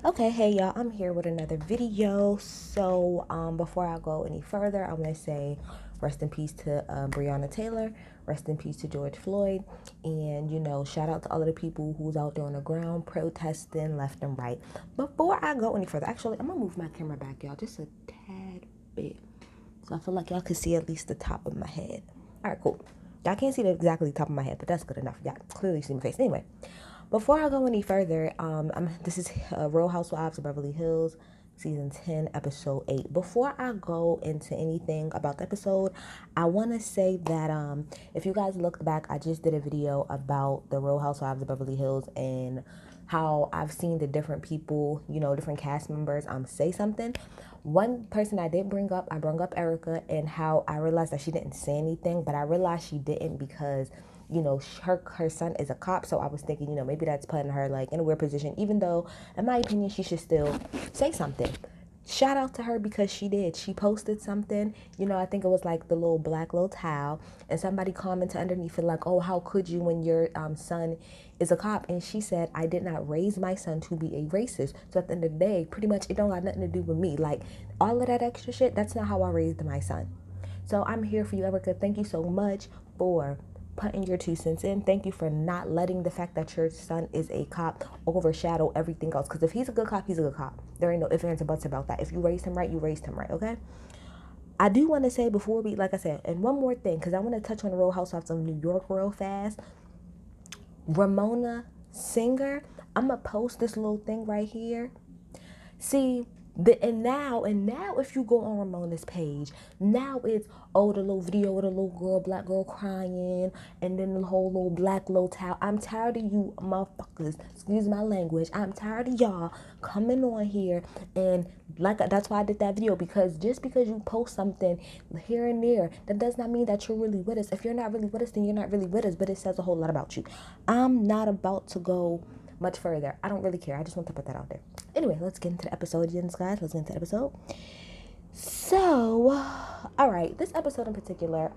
Okay, hey y'all, I'm here with another video. Before I go any further, I want to say rest in peace to Breonna Taylor, rest in peace to George Floyd, and shout out to all of the people who's out there on the ground protesting left and right. Before I go any further, actually, I'm gonna move my camera back, y'all, just a tad bit, so I feel like y'all can see at least the top of my head. All right, cool. Y'all can't see the exactly top of my head, but that's good enough. Y'all clearly see my face. Anyway, before I go any further, this is Real Housewives of Beverly Hills, season 10, episode 8. Before I go into anything about the episode, I want to say that if you guys looked back, I just did a video about the Real Housewives of Beverly Hills and how I've seen the different people, different cast members say something. One person I did bring up, I brought up Erica, and how I realized that she didn't say anything, but I realized she didn't because her son is a cop. So I was thinking, maybe that's putting her like in a weird position, even though in my opinion she should still say something. Shout out to her because she did. She posted something, I think it was like the little black little towel, and somebody commented underneath it like, oh, how could you when your son is a cop? And she said, I did not raise my son to be a racist. So at the end of the day, pretty much it don't got nothing to do with me. Like all of that extra shit, that's not how I raised my son. So I'm here for you, Erica. Thank you so much for putting your 2 cents in. Thank you for not letting the fact that your son is a cop overshadow everything else. Because if he's a good cop, he's a good cop. There ain't no ifs, ands, or buts about that. If you raised him right, you raised him right, okay? I do want to say before we, like I said, and one more thing, because I want to touch on the Real Housewives of New York real fast. Ramona Singer, I'm going to post this little thing right here. See, and now if you go on Ramona's page, now it's the little video of the little girl, black girl crying, and then the whole little black little towel. I'm tired of you motherfuckers, excuse my language. I'm tired of y'all coming on here and like that's why I did that video, because just because you post something here and there, that does not mean that you're really with us. If you're not really with us, then you're not really with us, but it says a whole lot about you. I'm not about to go much further. I don't really care. I just want to put that out there. Anyway, let's get into the episode, guys. Let's get into the episode. So, all right, this episode in particular,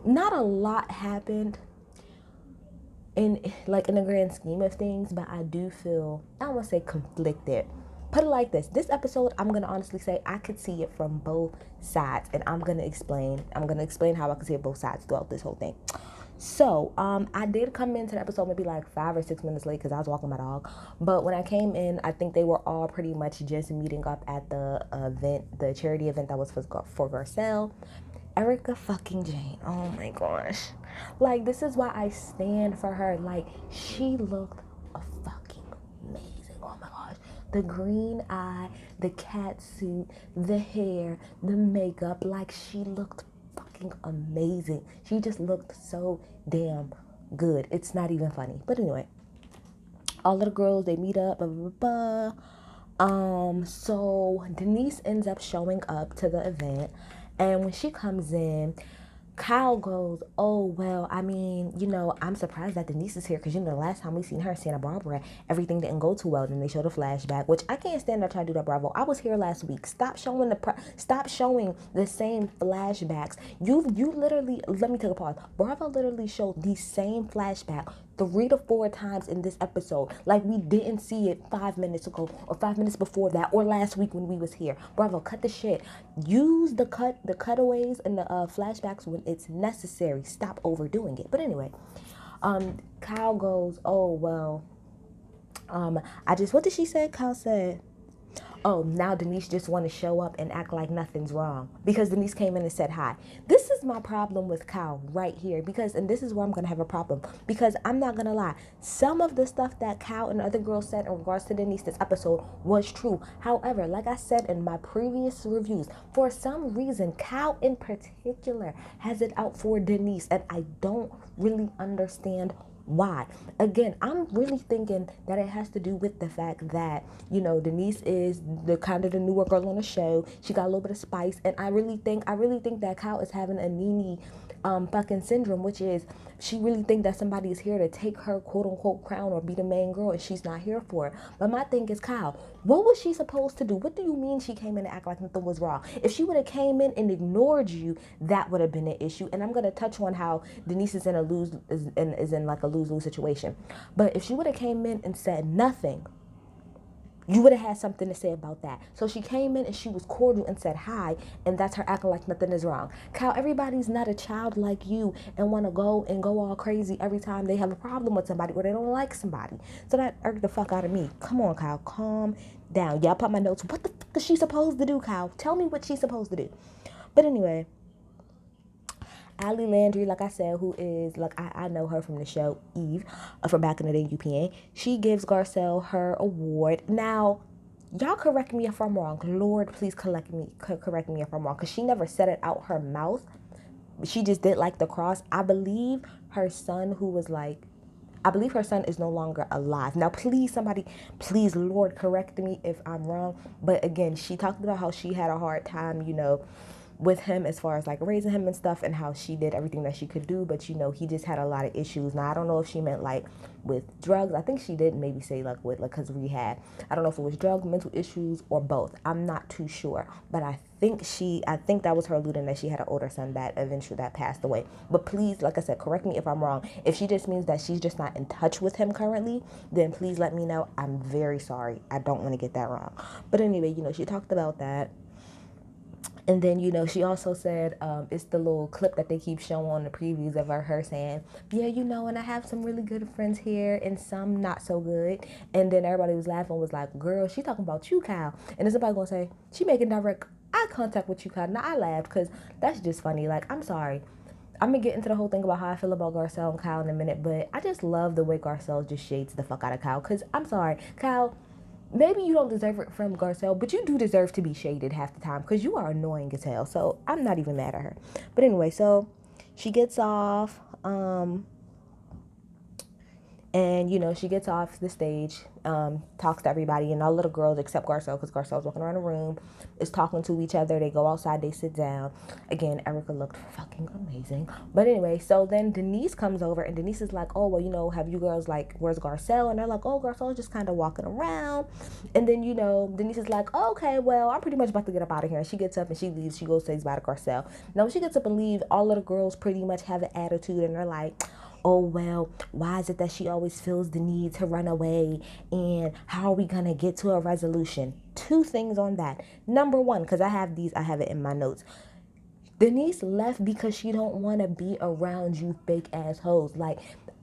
not a lot happened in the grand scheme of things, but I do feel, I don't want to say conflicted. Put it like this episode, I'm gonna honestly say I could see it from both sides, and I'm gonna explain how I could see it both sides throughout this whole thing. So, I did come into the episode maybe like 5 or 6 minutes late because I was walking my dog. But when I came in, I think they were all pretty much just meeting up at the event, the charity event that was for Garcelle. Erica fucking Jane. Oh my gosh. Like, this is why I stand for her. Like, she looked a fucking amazing. Oh my gosh. The green eye, the cat suit, the hair, the makeup. Like, she looked fucking amazing. She just looked so damn good. It's not even funny. But anyway, all of the girls, they meet up, blah, blah, blah. So Denise ends up showing up to the event, and when she comes in, Kyle goes, oh, well, I mean, I'm surprised that Denise is here because, the last time we seen her in Santa Barbara, everything didn't go too well. Then they showed a flashback, which I can't stand there trying to do that, Bravo. I was here last week. Stop showing the same flashbacks. You literally, let me take a pause. Bravo literally showed the same flashback 3 to 4 times in this episode. Like we didn't see it 5 minutes ago or 5 minutes before that or last week when we was here. Bravo, cut the shit. Use the cutaways and the flashbacks when it's necessary. Stop overdoing it. But anyway, Kyle goes, oh well, what did she say? Kyle said, oh, now Denise just want to show up and act like nothing's wrong because Denise came in and said hi. This is my problem with Kyle right here, and this is where I'm going to have a problem, because I'm not going to lie. Some of the stuff that Kyle and other girls said in regards to Denise this episode was true. However, like I said in my previous reviews, for some reason, Kyle in particular has it out for Denise, and I don't really understand why. Again, I'm really thinking that it has to do with the fact that, Denise is the kind of the newer girl on the show. She got a little bit of spice, and I really think that Kyle is having a Nene fucking syndrome, which is she really think that somebody is here to take her quote unquote crown or be the main girl, and she's not here for it. But my thing is, Kyle, what was she supposed to do? What do you mean she came in to act like nothing was wrong? If she would have came in and ignored you, that would have been an issue. And I'm gonna touch on how Denise is in like a lose-lose situation. But if she would have came in and said nothing, You would have had something to say about that. So she came in and she was cordial and said hi, and that's her acting like nothing is wrong. Kyle, everybody's not a child like you and want to go all crazy every time they have a problem with somebody or they don't like somebody. So that irked the fuck out of me. Come on, Kyle, calm down. Y'all put my notes. What the fuck is she supposed to do, Kyle? Tell me what she's supposed to do. But anyway, Ali Landry, like I said, who is, like, I know her from the show Eve, from back in the day, UPN. She gives Garcelle her award. Now, y'all correct me if I'm wrong. Lord, please correct me if I'm wrong. Because she never said it out her mouth. She just did like the cross. I believe her son, I believe her son is no longer alive. Now, please, somebody, please, Lord, correct me if I'm wrong. But again, she talked about how she had a hard time, with him as far as like raising him and stuff, and how she did everything that she could do, but he just had a lot of issues. Now I don't know if she meant like with drugs. I think she did maybe say like with like because rehab. I don't know if it was drugs, mental issues, or both. I'm not too sure, but I think that was her alluding that she had an older son that eventually that passed away. But please, like I said, correct me if I'm wrong. If she just means that she's just not in touch with him currently, then please let me know. I'm very sorry. I don't want to get that wrong. But anyway, she talked about that. And then, she also said, it's the little clip that they keep showing on the previews of her saying, yeah, and I have some really good friends here and some not so good. And then everybody was laughing, was like, girl, she talking about you, Kyle. And then somebody going to say, she making direct eye contact with you, Kyle. Now, I laughed because that's just funny. Like, I'm sorry. I'm going to get into the whole thing about how I feel about Garcelle and Kyle in a minute, but I just love the way Garcelle just shades the fuck out of Kyle. Because, I'm sorry, Kyle, maybe you don't deserve it from Garcelle, but you do deserve to be shaded half the time because you are annoying as hell. So I'm not even mad at her. But anyway, so she gets off. And, she gets off the stage, talks to everybody, and all little girls except Garcelle, because Garcelle's walking around the room, is talking to each other. They go outside, they sit down. Again, Erica looked fucking amazing. But anyway, so then Denise comes over, and Denise is like, oh, well, have you girls, like, where's Garcelle? And they're like, oh, Garcelle's just kind of walking around. And then, Denise is like, oh, okay, well, I'm pretty much about to get up out of here. And she gets up and she leaves. She goes say bye to Garcelle. Now, when she gets up and leaves, all of the girls pretty much have an attitude, and they're like, oh, well, why is it that she always feels the need to run away? And how are we going to get to a resolution? Two things on that. Number one, because I have it in my notes. Denise left because she don't want to be around you fake assholes. Like,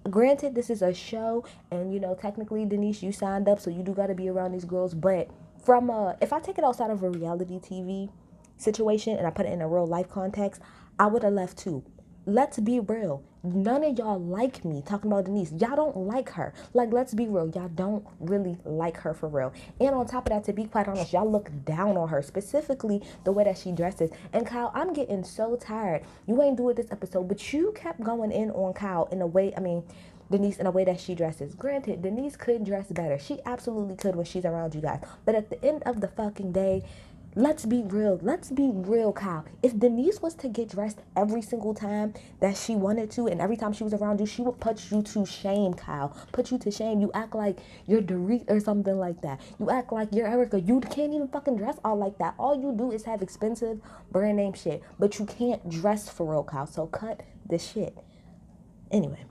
granted, this is a show, and, technically, Denise, you signed up, so you do got to be around these girls. But if I take it outside of a reality TV situation and I put it in a real life context, I would have left too. Let's be real. None of y'all like me. Talking about Denise. Y'all don't like her. Like, let's be real. Y'all don't really like her for real. And on top of that, to be quite honest, y'all look down on her. Specifically, the way that she dresses. And Kyle, I'm getting so tired. You ain't do it this episode, but you kept going in on Kyle in a way, Denise, in a way that she dresses. Granted, Denise could dress better. She absolutely could when she's around you guys. But at the end of the fucking day, let's be real. Let's be real, Kyle. If Denise was to get dressed every single time that she wanted to, and every time she was around you, she would put you to shame, Kyle. Put you to shame. You act like you're Dorit or something like that. You act like you're Erica. You can't even fucking dress all like that. All you do is have expensive brand name shit, but you can't dress for real, Kyle. So cut the shit. Anyway.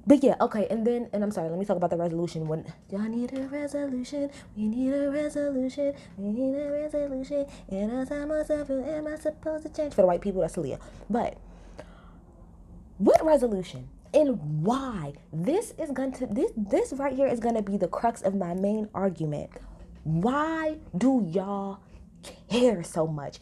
But yeah, okay, and I'm sorry, let me talk about the resolution. When y'all need a resolution, we need a resolution, we need a resolution, and as I myself, am I supposed to change? For the white people, that's Leah. But what resolution? And why? This right here is gonna be the crux of my main argument. Why do y'all care so much?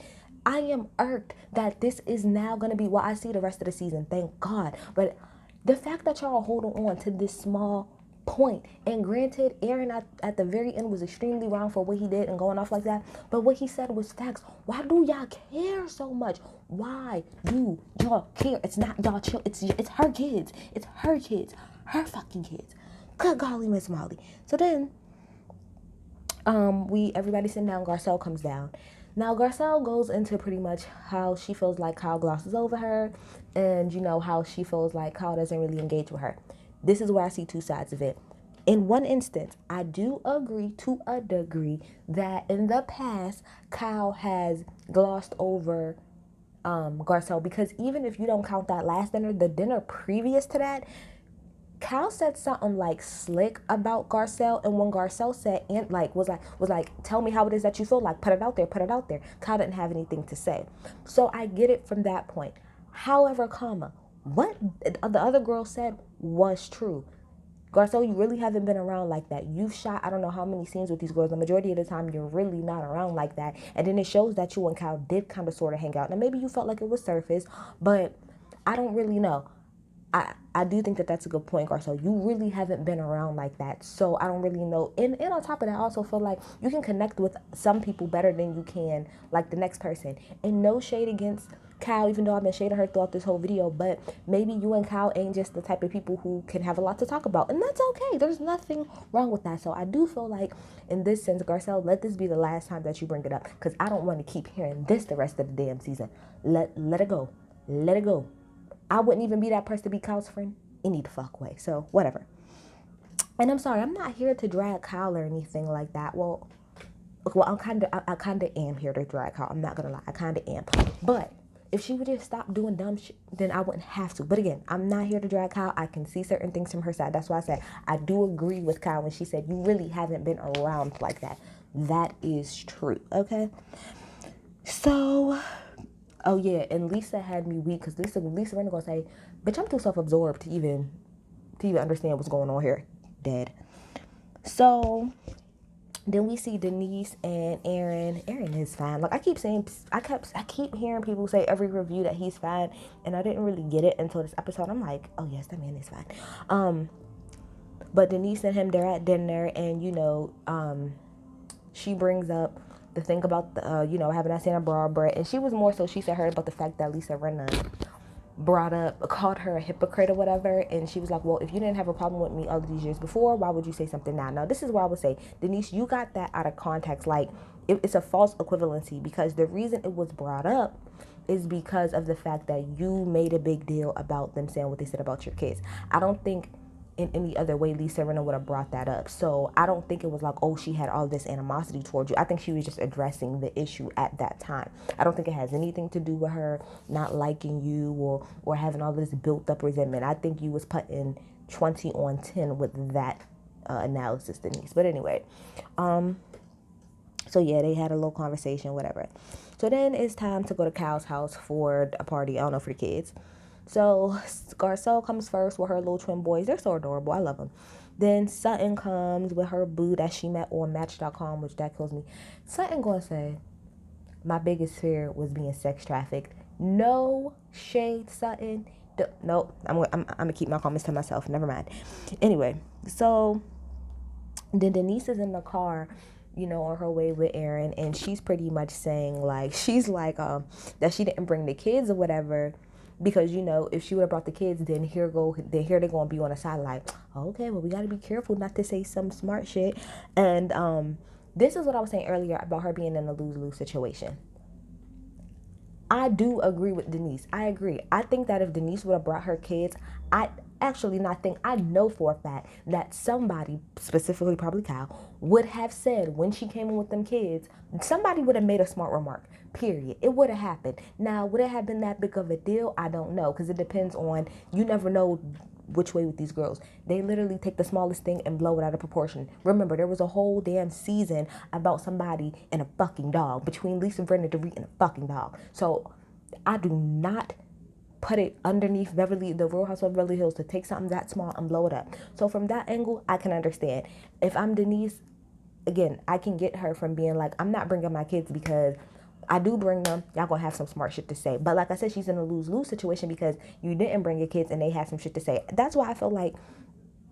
I am irked that this is now gonna be what I see the rest of the season. Thank God. But the fact that y'all are holding on to this small point, and granted, Aaron at the very end was extremely wrong for what he did and going off like that, but what he said was facts. Why do y'all care so much? Why do y'all care? It's not y'all chill. It's her kids. It's her kids. Her fucking kids. Good golly, Miss Molly. So then, everybody sitting down. Garcelle comes down. Now, Garcelle goes into pretty much how she feels like Kyle glosses over her, and, how she feels like Kyle doesn't really engage with her. This is where I see two sides of it. In one instance, I do agree to a degree that in the past, Kyle has glossed over Garcelle, because even if you don't count that last dinner, the dinner previous to that, Cal said something like slick about Garcelle, and when Garcelle said and was like, tell me how it is that you feel, like put it out there, put it out there. Cal didn't have anything to say. So I get it from that point. However, what the other girl said was true. Garcelle, you really haven't been around like that. You've shot I don't know how many scenes with these girls. The majority of the time, you're really not around like that. And then it shows that you and Cal did kind of sort of hang out. Now, maybe you felt like it was surface, but I don't really know. I do think that that's a good point, Garcelle. You really haven't been around like that. So I don't really know. And on top of that, I also feel like you can connect with some people better than you can, like, the next person. And no shade against Cal, even though I've been shading her throughout this whole video, but maybe you and Cal ain't just the type of people who can have a lot to talk about. And that's okay. There's nothing wrong with that. So I do feel like, in this sense, Garcelle, let this be the last time that you bring it up, because I don't want to keep hearing this the rest of the damn season. Let it go. Let it go. I wouldn't even be that person to be Kyle's friend any the fuck way. So whatever. And I'm sorry, I'm not here to drag Kyle or anything like that. Well, I kind of am here to drag Kyle. I'm not gonna lie, I kind of am. But if she would just stop doing dumb shit, then I wouldn't have to. But again, I'm not here to drag Kyle. I can see certain things from her side. That's why I said I do agree with Kyle when she said you really haven't been around like that. That is true. Okay. So. Oh yeah, and Lisa had me weak because Lisa Renner gonna say, "Bitch, I'm too self-absorbed to even understand what's going on here." Dead. So then we see Denise and Aaron. Aaron is fine. Like I keep hearing people say every review that he's fine, and I didn't really get it until this episode. I'm like, oh yes, that man is fine. But Denise and him, they're at dinner, and she brings up the thing about the having that Santa Barbara, and she was more so, she said, heard about the fact that Lisa Rinna called her a hypocrite or whatever, and she was like, well, if you didn't have a problem with me all these years before, why would you say something now? Now this is where I would say, Denise, you got that out of context. Like it's a false equivalency, because the reason it was brought up is because of the fact that you made a big deal about them saying what they said about your kids. I don't think in any other way Lisa Rinna would have brought that up. So I don't think it was like, oh, she had all this animosity towards you. I think she was just addressing the issue at that time. I don't think it has anything to do with her not liking you or having all this built up resentment. I think you was putting 20 on 10 with that analysis, Denise. But anyway, so yeah, they had a little conversation, whatever. So then it's time to go to Cal's house for a party. I don't know, for the kids. So Garcelle comes first with her little twin boys. They're so adorable. I love them. Then Sutton comes with her boo that she met on Match.com, which that kills me. Sutton gonna say, my biggest fear was being sex trafficked. No shade, Sutton. Nope. I'm gonna keep my comments to myself. Never mind. Anyway, so then Denise is in the car, on her way with Aaron, and she's pretty much saying that she didn't bring the kids or whatever. Because, if she would have brought the kids, then here they're going to be on the side like, okay, well, we got to be careful not to say some smart shit. And this is what I was saying earlier about her being in a lose-lose situation. I do agree with Denise. I agree. I think that if Denise would have brought her kids, I know for a fact that somebody, specifically probably Kyle, would have said when she came in with them kids, somebody would have made a smart remark. Period. It would have happened. Now, would it have been that big of a deal? I don't know, because it depends on, you never know which way with these girls. They literally take the smallest thing and blow it out of proportion. Remember, there was a whole damn season about somebody and a fucking dog, between Lisa Brenner, Dorit, and a fucking dog. So I do not put it underneath the Real Housewives of Beverly Hills to take something that small and blow it up. So from that angle, I can understand. If I'm Denise, again, I can get her from being like, I'm not bringing my kids because I do bring them. Y'all gonna have some smart shit to say. But like I said, she's in a lose-lose situation because you didn't bring your kids and they had some shit to say. That's why I feel like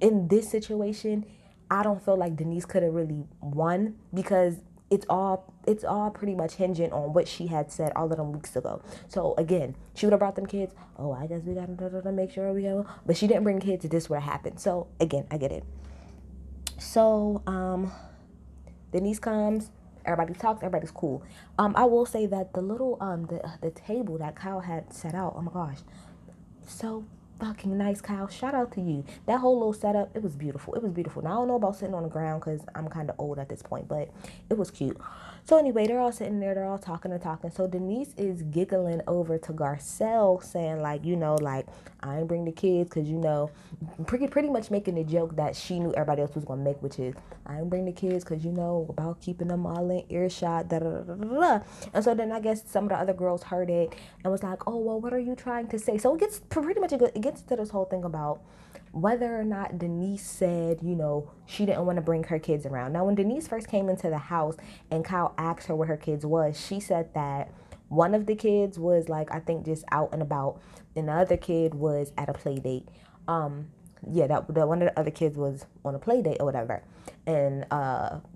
in this situation, I don't feel like Denise could have really won, because it's all pretty much hinging on what she had said all of them weeks ago. So again, she would have brought them kids. Oh, I guess we gotta make sure we go. But she didn't bring kids. This would have happened. So again, I get it. So Denise comes. Everybody talks. Everybody's cool. I will say that the little the table that Kyle had set out. Oh my gosh. So fucking nice, Kyle. Shout out to you. That whole little setup, it was beautiful. It was beautiful. Now, I don't know about sitting on the ground because I'm kind of old at this point, but it was cute. So anyway, they're all sitting there. They're all talking and talking. So Denise is giggling over to Garcelle saying, like, like, I ain't bring the kids because, pretty much making the joke that she knew everybody else was going to make, which is, I ain't bring the kids because, about keeping them all in earshot, da da da da da. And so then I guess some of the other girls heard it and was like, oh, well, what are you trying to say? So it gets pretty much, it gets to this whole thing about whether or not Denise said, she didn't want to bring her kids around. Now, when Denise first came into the house and Kyle asked her where her kids was, she said that one of the kids was, like, I think just out and about, and the other kid was at a play date. That one of the other kids was on a play date or whatever. And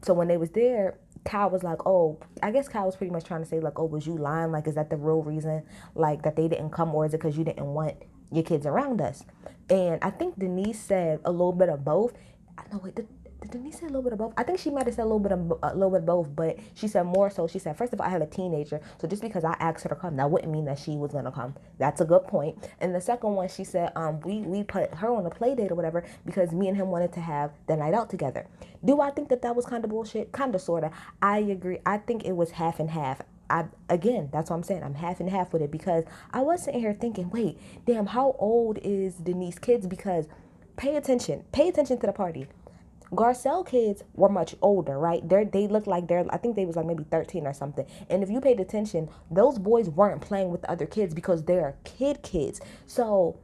so when they was there, Kyle was like, oh, I guess Kyle was pretty much trying to say, like, oh, was you lying? Like, is that the real reason, like, that they didn't come, or is it because you didn't want your kids around us? And I think Denise said a little bit of both. No, wait, did Denise say a little bit of both? I think she might have said a little bit of both, but she said more so. She said, first of all, I have a teenager, so just because I asked her to come, that wouldn't mean that she was gonna come. That's a good point. And the second one, she said, we put her on a play date or whatever because me and him wanted to have the night out together. Do I think that was kind of bullshit? Kind of, sorta. I agree. I think it was half and half. Again, that's what I'm saying. I'm half and half with it because I was sitting here thinking, wait, damn, how old is Denise's kids? Because pay attention to the party. Garcelle kids were much older, right? They look like I think they was like maybe 13 or something. And if you paid attention, those boys weren't playing with the other kids because they're kids. So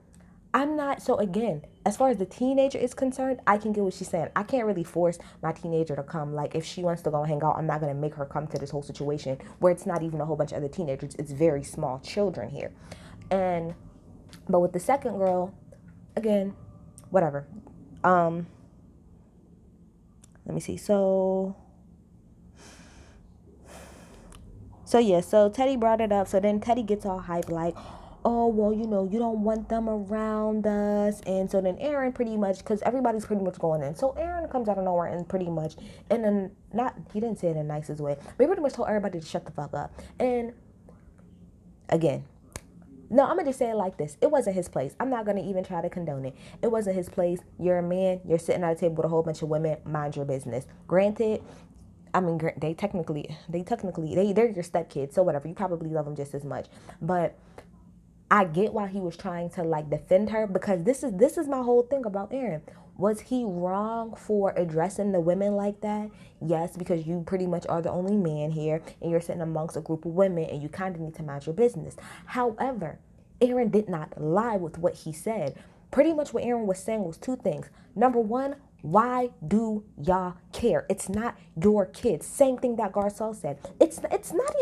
again, as far as the teenager is concerned, I can get what she's saying. I can't really force my teenager to come. Like, if she wants to go hang out, I'm not going to make her come to this whole situation where it's not even a whole bunch of other teenagers. It's very small children here. But with the second girl, again, whatever. Let me see. So Teddy brought it up. So then Teddy gets all hyped, like, oh, well, you don't want them around us. And so then Aaron pretty much, because everybody's pretty much going in. So Aaron comes out of nowhere and pretty much, and then he didn't say it in the nicest way, but he pretty much told everybody to shut the fuck up. And again, no, I'm going to just say it like this. It wasn't his place. I'm not going to even try to condone it. It wasn't his place. You're a man. You're sitting at a table with a whole bunch of women. Mind your business. Granted, I mean, they're your stepkids. So whatever. You probably love them just as much. But I get why he was trying to, like, defend her, because this is my whole thing about Aaron. Was he wrong for addressing the women like that? Yes, because you pretty much are the only man here and you're sitting amongst a group of women and you kind of need to mind your business. However, Aaron did not lie with what he said. Pretty much what Aaron was saying was two things. Number one, why do y'all care? It's not your kids. Same thing that Garcelle said. It's not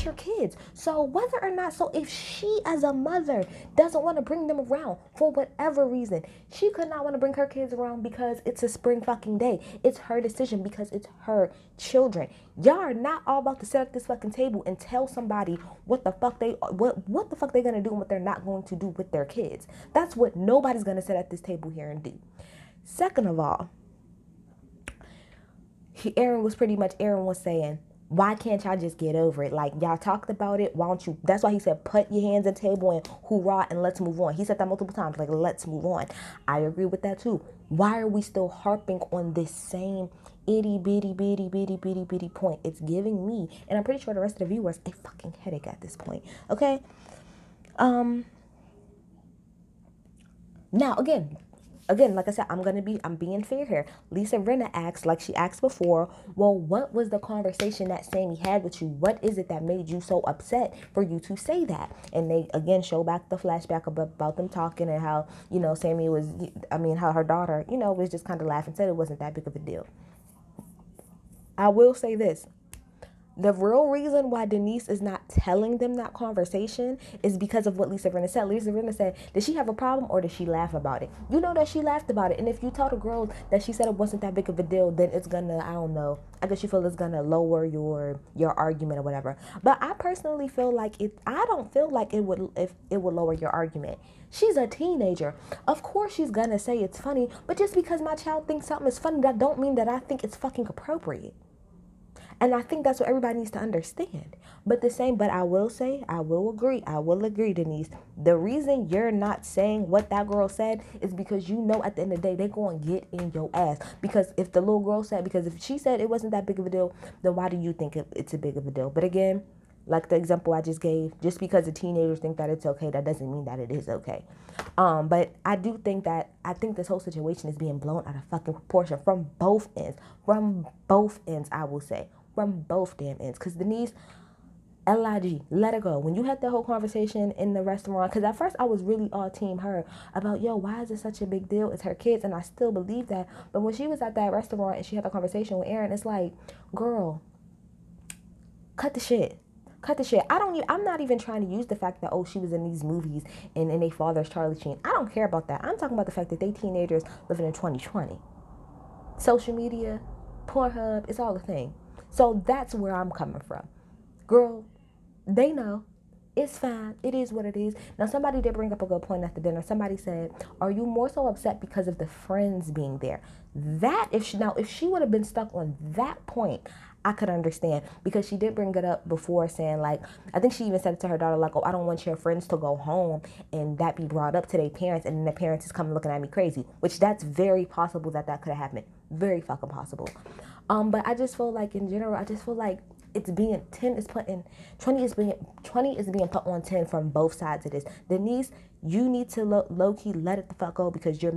your kids. So whether or not, so if she as a mother doesn't want to bring them around for whatever reason, she could not want to bring her kids around because it's a spring fucking day. It's her decision because it's her children. Y'all are not all about to sit at this fucking table and tell somebody what the fuck they're gonna do and what they're not going to do with their kids. That's what nobody's gonna sit at this table here and do. Second of all, Aaron was saying, why can't y'all just get over it? Like, y'all talked about it. Why don't you? That's why he said, put your hands on the table and hoorah and let's move on. He said that multiple times, like, let's move on. I agree with that too. Why are we still harping on this same itty bitty point? It's giving me, and I'm pretty sure the rest of the viewers, a fucking headache at this point. Okay. Now again, like I said, I'm being fair here. Lisa Rinna asked, like she asked before, well, what was the conversation that Sammy had with you? What is it that made you so upset for you to say that? And they, again, show back the flashback about them talking and how, Sammy was, how her daughter, was just kind of laughing, said it wasn't that big of a deal. I will say this. The real reason why Denise is not telling them that conversation is because of what Lisa Rinna said. Lisa Rinna said, did she have a problem or did she laugh about it? You know that she laughed about it. And if you tell the girls that she said it wasn't that big of a deal, then it's gonna, I don't know, I guess you feel it's gonna lower your argument or whatever. But I personally feel like I don't feel like it would lower your argument. She's a teenager. Of course she's gonna say it's funny, but just because my child thinks something is funny, that don't mean that I think it's fucking appropriate. And I think that's what everybody needs to understand. But I will say, I will agree, Denise. The reason you're not saying what that girl said is because you know at the end of the day, they're going to get in your ass. Because if the little girl said, because if she said it wasn't that big of a deal, then why do you think it's a big of a deal? But again, like the example I just gave, just because the teenagers think that it's okay, that doesn't mean that it is okay. But I do think that, I think this whole situation is being blown out of fucking proportion from both ends. From both ends, I will say. From both damn ends. Because Denise, LIG, let it go. When you had the whole conversation in the restaurant, because at first I was really all team her about, yo, why is it such a big deal? It's her kids, and I still believe that. But when she was at that restaurant and she had the conversation with Aaron, it's like, girl, cut the shit. Cut the shit. I'm not even trying to use the fact that, oh, she was in these movies and their father's Charlie Sheen. I don't care about that. I'm talking about the fact that they teenagers living in 2020. Social media, Pornhub, it's all a thing. So that's where I'm coming from. Girl, they know. It's fine. It is what it is. Now, somebody did bring up a good point at the dinner. Somebody said, are you more so upset because of the friends being there? That, if she would have been stuck on that point, I could understand, because she did bring it up before, saying, like, I think she even said it to her daughter, like, oh, I don't want your friends to go home and that be brought up to their parents, and then the parents is coming looking at me crazy, which that's very possible that could have happened. Very fucking possible. But I just feel like in general, I just feel like it's being 10 is put in 20 is being put on 10 from both sides of this. Denise, you need to low key let it the fuck go, because you're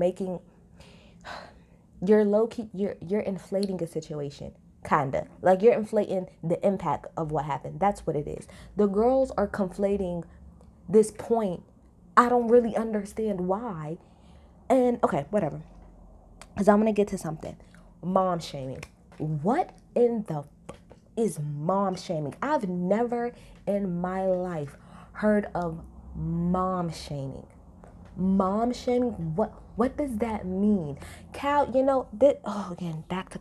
low key, you're inflating a situation. Kinda like you're inflating the impact of what happened. That's what it is. The girls are conflating this point. I don't really understand why. And okay, whatever. Because I'm gonna get to something. Mom shaming. What in the is mom shaming? I've never in my life heard of mom shaming. Mom shaming, what does that mean? Cal, again, back to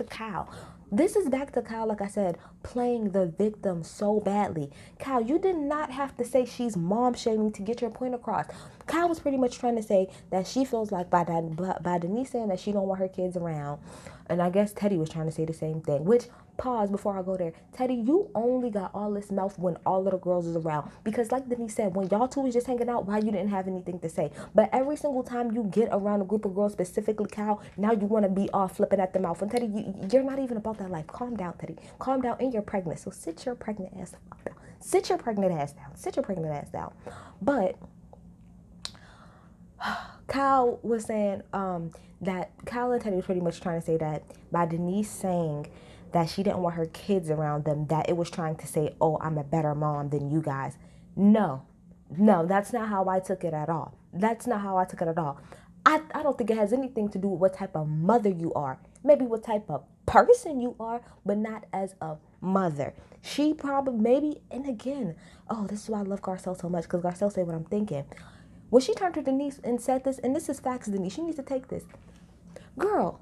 Cal. This is back to Cal, like I said, playing the victim so badly. Cal, you did not have to say she's mom shaming to get your point across. Cal was pretty much trying to say that she feels like by Denise saying that she don't want her kids around, and I guess Teddy was trying to say the same thing, which, pause before I go there. Teddy, you only got all this mouth when all of the girls is around. Because like Denise said, when y'all two was just hanging out, why you didn't have anything to say? But every single time you get around a group of girls, specifically Cal, now you want to be all flipping at the mouth. And Teddy, you're not even about that life. Calm down, Teddy. Calm down, and you're pregnant. So sit your pregnant ass down. Sit your pregnant ass down. Sit your pregnant ass down. But Cal was saying that Cal and Teddy was pretty much trying to say that by Denise saying that she didn't want her kids around them, that it was trying to say, oh, I'm a better mom than you guys. No, that's not how I took it at all. That's not how I took it at all. I don't think it has anything to do with what type of mother you are. Maybe what type of person you are, but not as a mother. She probably, maybe, and again, oh, this is why I love Garcelle so much, because Garcelle said what I'm thinking. When she turned to Denise and said this, and this is facts, Denise, you need to take this. Girl,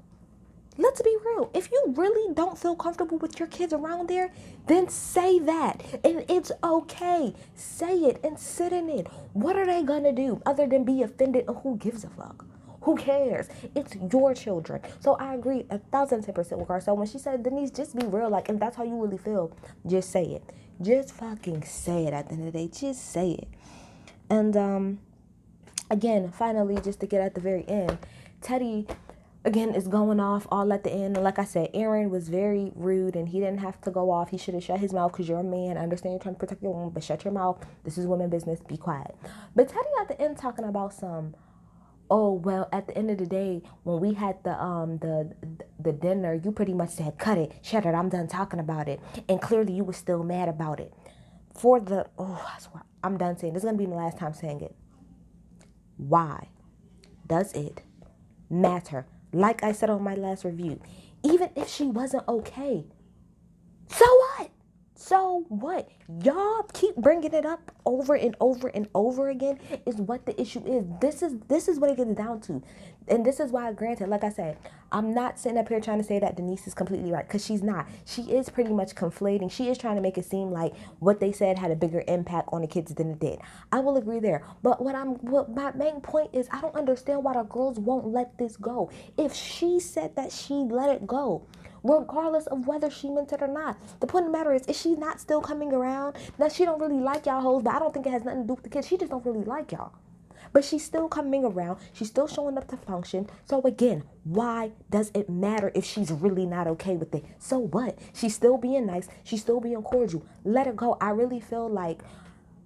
let's be real. If you really don't feel comfortable with your kids around there, then say that. And it's okay. Say it and sit in it. What are they going to do other than be offended? And who gives a fuck? Who cares? It's your children. So I agree 1,010% with her. So when she said, Denise, just be real. Like, if that's how you really feel, just say it. Just fucking say it at the end of the day. Just say it. And, again, finally, just to get at the very end, Teddy, again, is going off all at the end. And like I said, Aaron was very rude and he didn't have to go off. He should have shut his mouth, because you're a man. I understand you're trying to protect your woman, but shut your mouth. This is women business. Be quiet. But Teddy at the end talking about oh, well, at the end of the day, when we had the dinner, you pretty much said, cut it, shut it, I'm done talking about it. And clearly you were still mad about it. I swear, I'm done saying, this is going to be the last time saying it. Why does it matter? Like I said on my last review, even if she wasn't okay, so what? So what? Y'all keep bringing it up over and over and over again is what the issue is. This is what it gets down to. And this is why, granted, like I said, I'm not sitting up here trying to say that Denise is completely right, because she's not. She is pretty much conflating. She is trying to make it seem like what they said had a bigger impact on the kids than it did. I will agree there. But what my main point is, I don't understand why the girls won't let this go. If she said that she let it go, regardless of whether she meant it or not. The point of the matter is she not still coming around? Now, she don't really like y'all hoes, but I don't think it has nothing to do with the kids. She just don't really like y'all. But she's still coming around. She's still showing up to function. So again, why does it matter if she's really not okay with it? So what? She's still being nice. She's still being cordial. Let her go. I really feel like,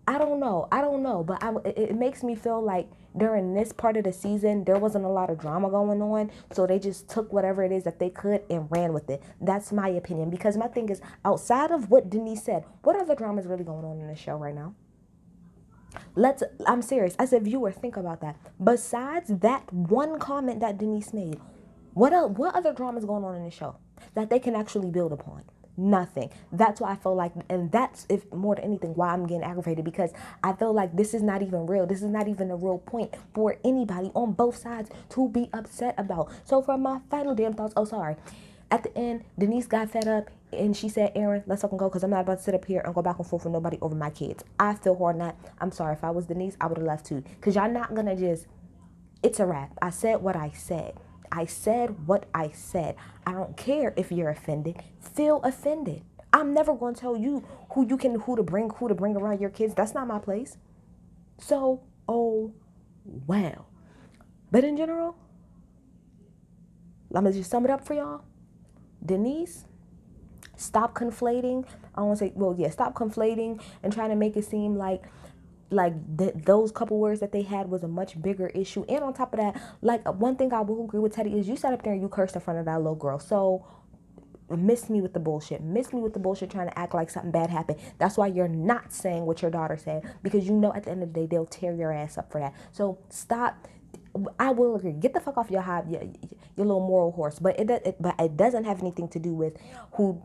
I don't know, but it makes me feel like during this part of the season, there wasn't a lot of drama going on. So they just took whatever it is that they could and ran with it. That's my opinion. Because my thing is, outside of what Denise said, what other drama is really going on in the show right now? I'm serious. As a viewer, think about that. Besides that one comment that Denise made, what other drama is going on in the show that they can actually build upon? Nothing. That's why I feel like, and that's, if more than anything, why I'm getting aggravated, because I feel like this is not even real. This is not even a real point for anybody on both sides to be upset about. So for my final damn thoughts, oh sorry, at the end, Denise got fed up and she said, Aaron, let's fucking go, because I'm not about to sit up here and go back and forth with nobody over my kids. I feel hard not. I'm sorry. If I was Denise, I would have left too. Because y'all not going to just, it's a wrap. I said what I said. I said what I said. I don't care if you're offended. Feel offended. I'm never going to tell you who to bring around your kids. That's not my place. So, oh, well. But in general, let me just sum it up for y'all. Denise, stop conflating. I don't want to say, well, yeah, stop conflating and trying to make it seem like those couple words that they had was a much bigger issue. And on top of that, like, one thing I will agree with Teddy is you sat up there and you cursed in front of that little girl. So miss me with the bullshit. Miss me with the bullshit trying to act like something bad happened. That's why you're not saying what your daughter said, because you know at the end of the day they'll tear your ass up for that. So stop. I will agree. Get the fuck off your little moral horse. But it doesn't have anything to do with who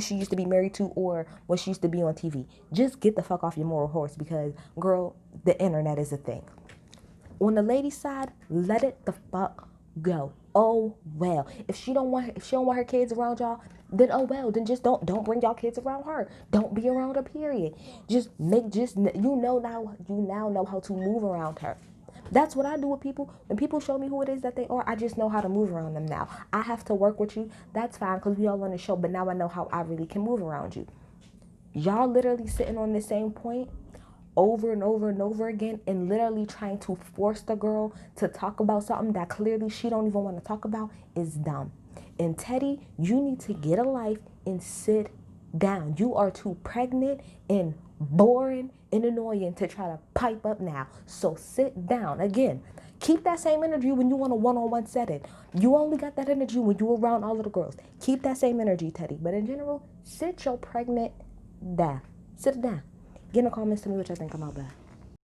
she used to be married to or what she used to be on TV. Just get the fuck off your moral horse, because girl, the internet is a thing. On the lady's side, let it the fuck go. Oh well. If she don't want her kids around y'all, then oh well. Then just don't bring y'all kids around her. Don't be around her. Period. You now know how to move around her. That's what I do with people. When people show me who it is that they are, I just know how to move around them now. I have to work with you. That's fine, because we all on the show. But now I know how I really can move around you. Y'all literally sitting on the same point over and over and over again and literally trying to force the girl to talk about something that clearly she don't even want to talk about is dumb. And Teddy, you need to get a life and sit down. You are too pregnant and boring and annoying to try to pipe up now. So sit down. Again, keep that same energy when you want a one-on-one setting. You only got that energy when you're around all of the girls. Keep that same energy, Teddy. But in general, sit your pregnant down. Sit down. Get in the comments to me what y'all think about that.